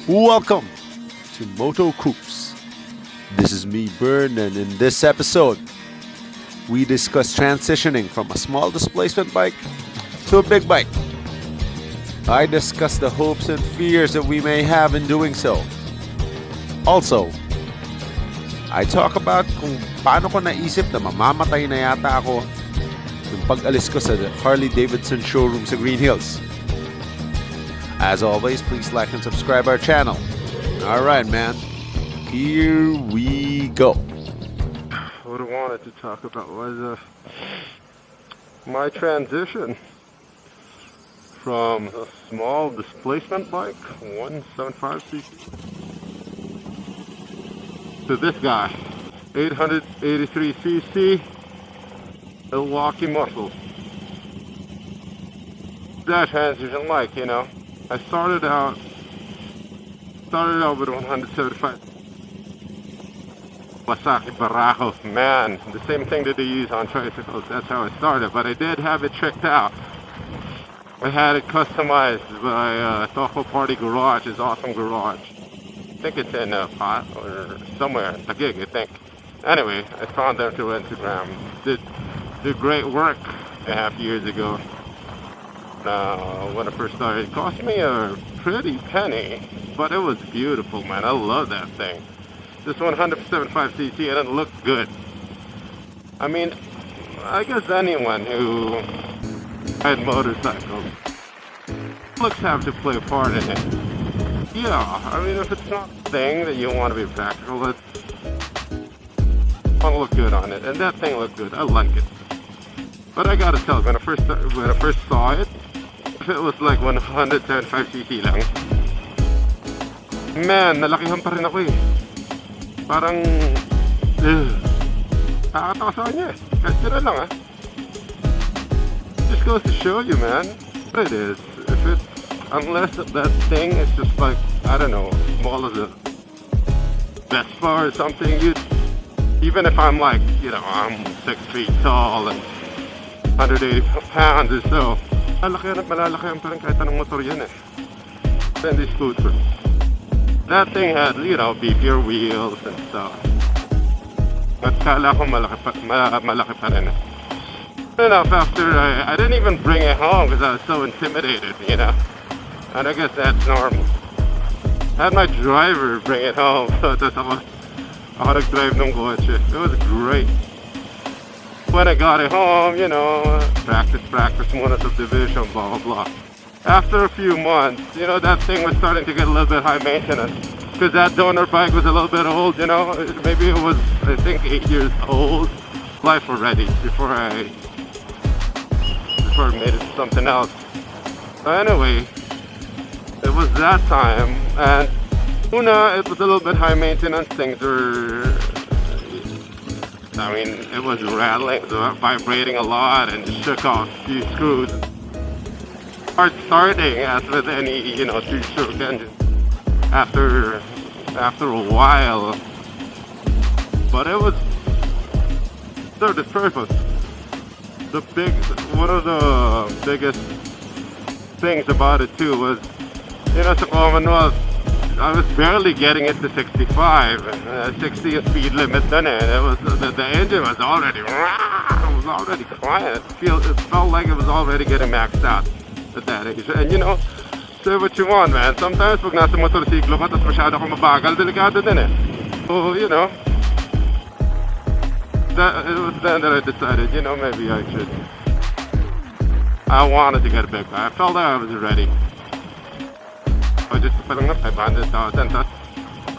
Welcome to Moto Kups. This is me, Bern, and in this episode, we discuss transitioning from a small displacement bike to a big bike. I discuss the hopes and fears that we may have in doing so. Also, I talk about kung paano ko naisip na mamamatay na yata ako nung pag-alis ko sa Harley Davidson showroom sa Green Hills. As always, please like and subscribe our channel. Alright, man. Here we go. What I wanted to talk about was my transition from a small displacement bike, 175cc, to this guy, 883cc Milwaukee Muscle. That transition, like, you know, I started out with 175 Kawasaki Barako. Man, the same thing that they use on tricycles. That's how I started, but I did have it tricked out. I had it customized by Toko Party Garage, his awesome garage. I think it's in Pot or somewhere, Taguig, I think. Anyway, I found them through Instagram. Did great work a half years ago. When I first started, it cost me a pretty penny, but it was beautiful, man. I love that thing. This 175cc, and it looked good. I mean, I guess anyone who had motorcycles, looks have to play a part in it. Yeah, I mean, if it's not a thing that you want to be practical, it's want to look good on it, and that thing looked good. I like it. But I gotta tell you, when I first saw it, if it was like 175cc lang, man, nalakihan pa rin ako eh. Parang, nakakatawa sa kanya eh. Kahit sila lang ah. Just goes to show you, man, what it is. Unless that thing is just like, I don't know, small as a Vespa or something, even if I'm like, you know, I'm 6 feet tall and 180 pounds or so, malalakihan pa rin kahit anong motor yan eh. Then the scooter. That thing had, you know, beefier wheels and stuff. But kala ko malaki pa rin eh. Enough after, I didn't even bring it home because I was so intimidated, you know. And I guess that's normal. I had my driver bring it home, so that's ako nag-drive ng kotse. It was great. When I got it home, you know, practice muna subdivision, blah, blah, blah. After a few months, you know, that thing was starting to get a little bit high maintenance. Because that donor bike was a little bit old, you know. Maybe it was, I think, 8 years old. Life already, before I made it to something else. But anyway, it was that time, and Una, it was a little bit high maintenance. Things were, I mean, it was rattling, vibrating a lot, and shook off a few screws. Hard starting, as with any, you know, two-stroke engine. After a while, but it was served its purpose. One of the biggest things about it too was, you know, sa Commonwealth, I was barely getting it to 65, 60 speed limit then, and it was the engine was already quiet. It felt like it was already getting maxed out at that age. And you know, say what you want, man. Sometimes pag nasa motorsiklo ka tapos masyado kang mabagal, delikado din eh. So, you know, it was then that I decided, you know, maybe I wanted to get a big bike. I felt like I was ready. I just pa lang na 500,000. Tapos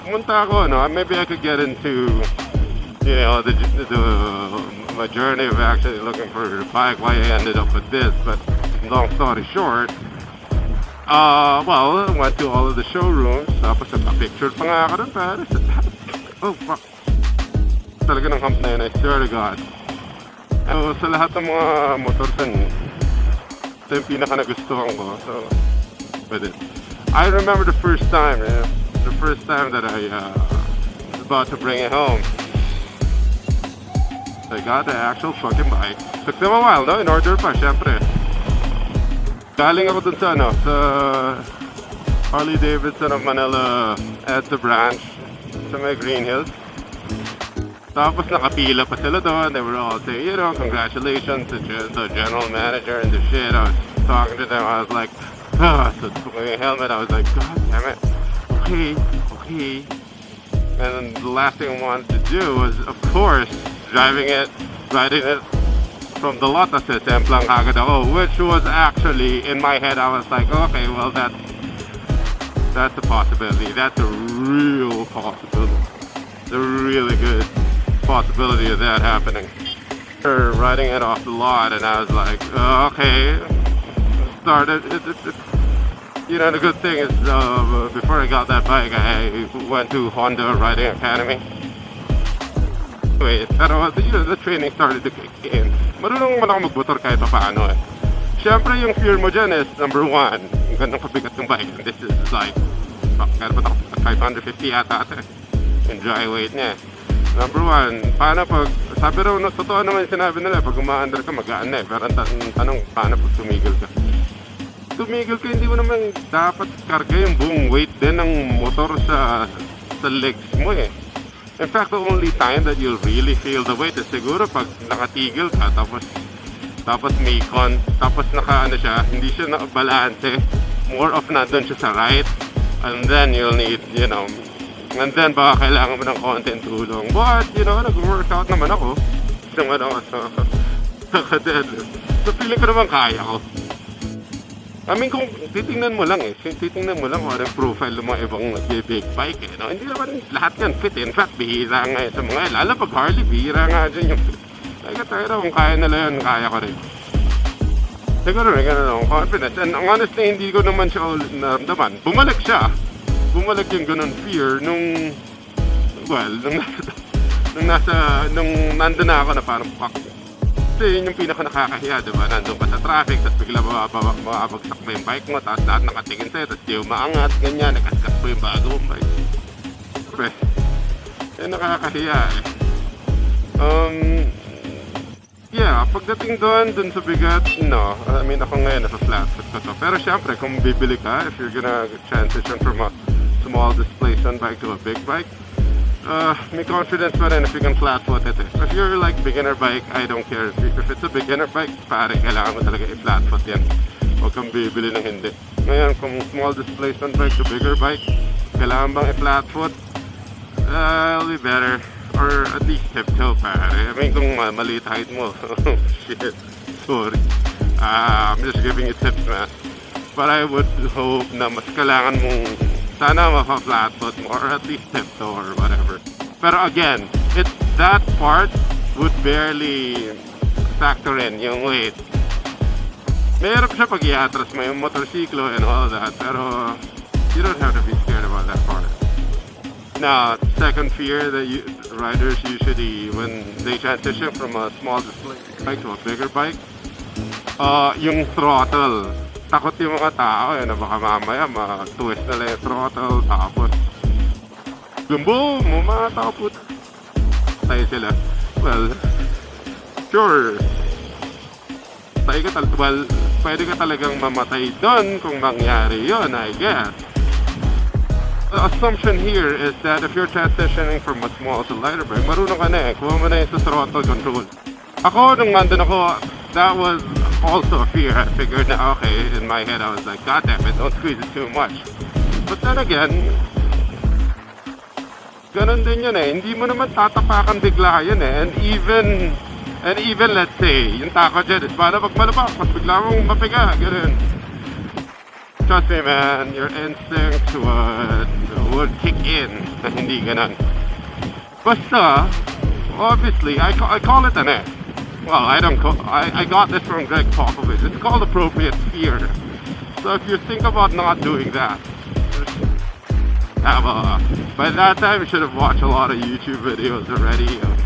pumunta ako, no, maybe I could get into, you know, my journey of actually looking for a bike, why I ended up with this. But long story short, well, I went to all of the showrooms. Tapos nagpa-picture pa nga ako ng Paris. Oh, fuck. Talaga ng hump na yun, I swear to God. Sa lahat ng mga motors, ito yung pinaka nagustuhan ko. So, with it. I remember the first time that I was about to bring it home. I got the actual fucking bike. Took them a while, no? In order pa, syempre. Galing ako dun sa Harley Davidson of Manila at the branch sa may Green Hills. Tapos nakapila pa sila doon. They were all saying, you know, congratulations to the general manager and the shit. I was talking to them. I was like, so took my helmet. I was like, God damn it. Okay. And the last thing I wanted to do was, of course, riding it from the lot. Kasi templang agad ako, which was actually, in my head, I was like, okay, well, that's a possibility. That's a real possibility. It's a really good possibility of that happening. Riding it off the lot, and I was like, okay. Started. You know, the good thing is, before I got that bike, I went to Honda Riding Academy. Wait, pero you know, the training started to kick in. Marunong man ako magmotor kahit pa paano eh. Siyempre, yung fear mo dyan is, number one, yung ganang kabigat ng bike. This is like, kaya ba ako 550 yata ate. Yung dry weight niya. Number one, paano pag, sabi raw, totoo naman sinabi nila, pag uma-under ka, magaan na eh. Pero ang tanong, paano pag tumigil ka? Tumigil ka, hindi mo naman dapat karga yung buong weight din ng motor sa legs mo eh. In fact, the only time that you'll really feel the weight is siguro pag nakatigil ka, tapos may tapos naka siya, hindi siya nakabalance, more of nandun siya sa right, and then you'll need, you know, and then baka kailangan mo ng konting tulong. But, you know, nag-workout naman ako. Naman ako sa kaded. So, feeling ko naman kaya ko. I mean, kung titingnan mo lang kung ano yung profile ng mga ibang big bike eh, no? Hindi naman lahat yan fit. In fact, bihira nga sa mga, lalo pag Harley, bihira nga dyan yung fit. Tayo kung kaya nila yun, kaya ko rin. Siguro may ganun akong confidence. And honestly, hindi ko naman siya naramdaman. Bumalik yung ganun fear nung nandun na ako na parang fuck. Kasi yun yung pinaka nakakahiya, diba? Nandun ka sa traffic, tapos bigla mababagsak mo yung bike mo, tapos lahat nakatingin sa'yo, tapos di umaangat, ganyan, nakaskas mo yung bagong bike. Siyempre, yun nakakahiya eh. Yeah, pagdating dun sa bigat, no. I mean, ako ngayon nasa flat foot ko to. Pero syempre, kung bibili ka, if you're gonna transition from a small displacement bike to a big bike, may confidence pa rin if you can flat foot it. If you're like beginner bike, I don't care. If it's a beginner bike, pare, kailangan mo talaga i-flat foot yan. Huwag kang bibili ng hindi. Ngayon, kung small displacement bike to bigger bike, kailangan bang i-flat foot? It'll be better. Or at least tiptoe, pare. I mean, kung maliit height mo, shit, sorry. I'm just giving you tips, man. But I would hope na mas kailangan mong sana mapa-flat foot mo, or at least tiptoe or whatever. Pero again, that part would barely factor in yung weight. Mayroon siya pag i-atras mo yung motorsiklo and all that, pero you don't have to be scared about that part. Now, second fear that riders usually, when they transition from a small display bike to a bigger bike, yung throttle. Takot yung mga tao na baka mamaya ma-twist nila yung throttle, tapos boom, mga tao tayo sila. Well, sure, pwede ka talagang mamatay doon kung mangyari yun, I guess. The assumption here is that if you're transitioning from a small to lighter bike, marunong ka na eh. Kuha mo na yung sa throttle control. Ako, nung nandun ako, that was also a fear. I figured na, okay, in my head, I was like, God damn it, don't squeeze it too much. But then again, ganun din yun eh. Hindi mo naman tatapakan bigla yun eh. And even, let's say, yung takot dyan is, paano pag malabak, mas bigla mong mapiga, ganun. Trust me, man, your instincts would kick in na hindi ganun. Basta, obviously, I call it an F. Well, I got this from Greg Popovich. It's called appropriate fear. So if you think about not doing that, by that time you should have watched a lot of YouTube videos already of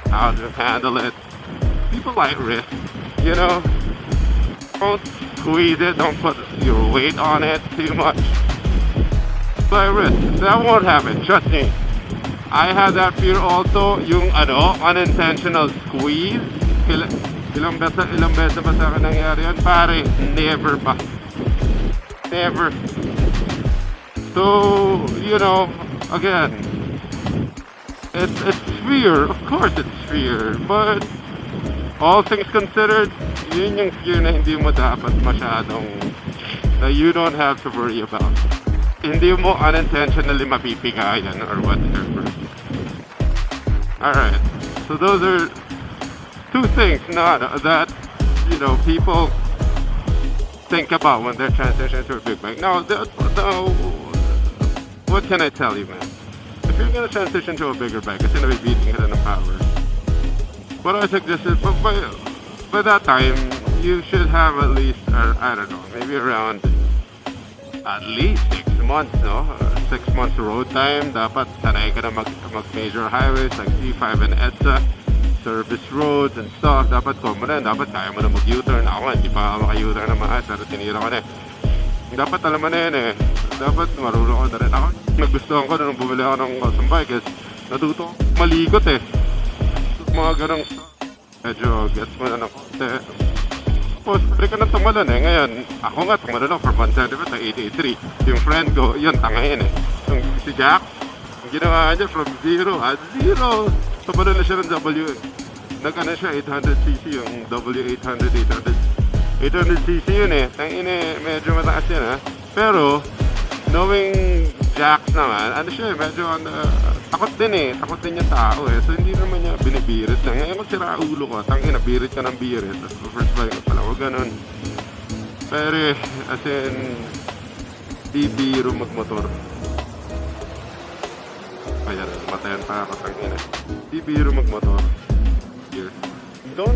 how to handle it. People like risk, you know? Don't squeeze it, don't put your weight on it too much. By risk, that won't happen, trust me. I had that fear also, yung unintentional squeeze. Ilang beses ba sa akin nangyari yan? Pare, never pa. Never. So, you know, again, it's fear. Of course it's fear. But, all things considered, yun yung fear na hindi mo dapat masyadong, that you don't have to worry about. Hindi mo unintentionally mapipigayan or whatever. Alright, so those are two things that, you know, people think about when they're transitioning to a big bike. Now, what can I tell you, man? If you're gonna transition to a bigger bike, it's gonna be beating it in the power. What I suggest is, by that time, you should have at least, I don't know, maybe around at least 6 months, no? 6 months road time. Dapat sanay ka na mag-major highways like C5 and EDSA, service roads and stuff. Dapat common na, dapat kaya mo na mag-U-turn. Ako hindi pa maka-U-turn na maayos, pero tinira ko na eh. Dapat alam mo na yun eh. Dapat marunong ko na rin ako. Nagustuhan ko na nung bumili ako ng custom bike is natuto malikot eh. Mga ganong medyo gets mo na ng konti. Tapos, pwede ka na tumalan eh. Ngayon, ako nga tumalan ako for 175 na 883. Yung friend ko, yun, tangayin eh. Yung si Jack, ang ginawa niya from 0 at 0. Tumalan na siya ng W eh. Nag-ano siya, 800cc, yung W800, 800cc yun eh. Tangin eh, medyo mataas yan ha. Pero, knowing Jax naman, ano siya eh, medyo takot din eh. Takot din yung tao eh. So, hindi naman niya binibirit na. Ngayon kung sira ulo ko, tangin na, birit ka ng birit. Tapos, first bike pala, huwag ganun. Pero, as in, di biro magmotor. Ayan, matayan pa ako, tangin na. Di biro magmotor. Here. Don't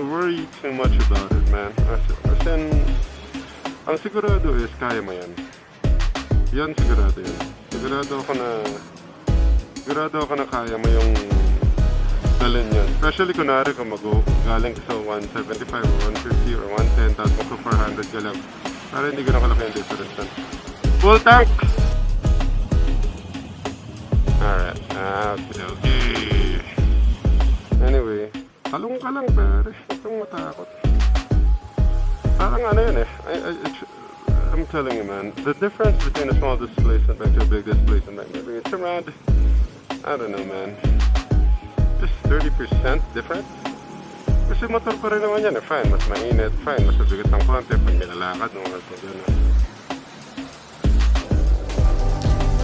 worry too much about it, man. As in, ang sigurado is, kaya mo yan. Yan, sigurado yun. Sigurado ako na kaya mo yung dalhin yan. Especially kunwari kung galing ka sa 175 or 150 or 110 tapos mag 400 ka lang. Para hindi ko nakalaki yung difference yan. Full tank! Alright. Okay. Anyway, talong ka lang pare. Huwag kang matakot. Parang ano yun eh. I'm telling you, man, the difference between a small displacement bike to a big displacement bike, maybe it's around, I don't know, man, just 30% difference. Kasi motor pa rin naman yan, fine, mas mainit, fine, mas mabigat ng konti, pag nilalakad, mas magana.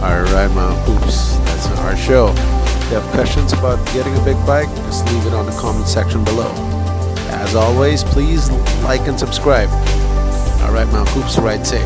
Alright, my poops, that's our show. If you have questions about getting a big bike, just leave it on the comment section below. As always, please like and subscribe. Alright, my poops, ride safe.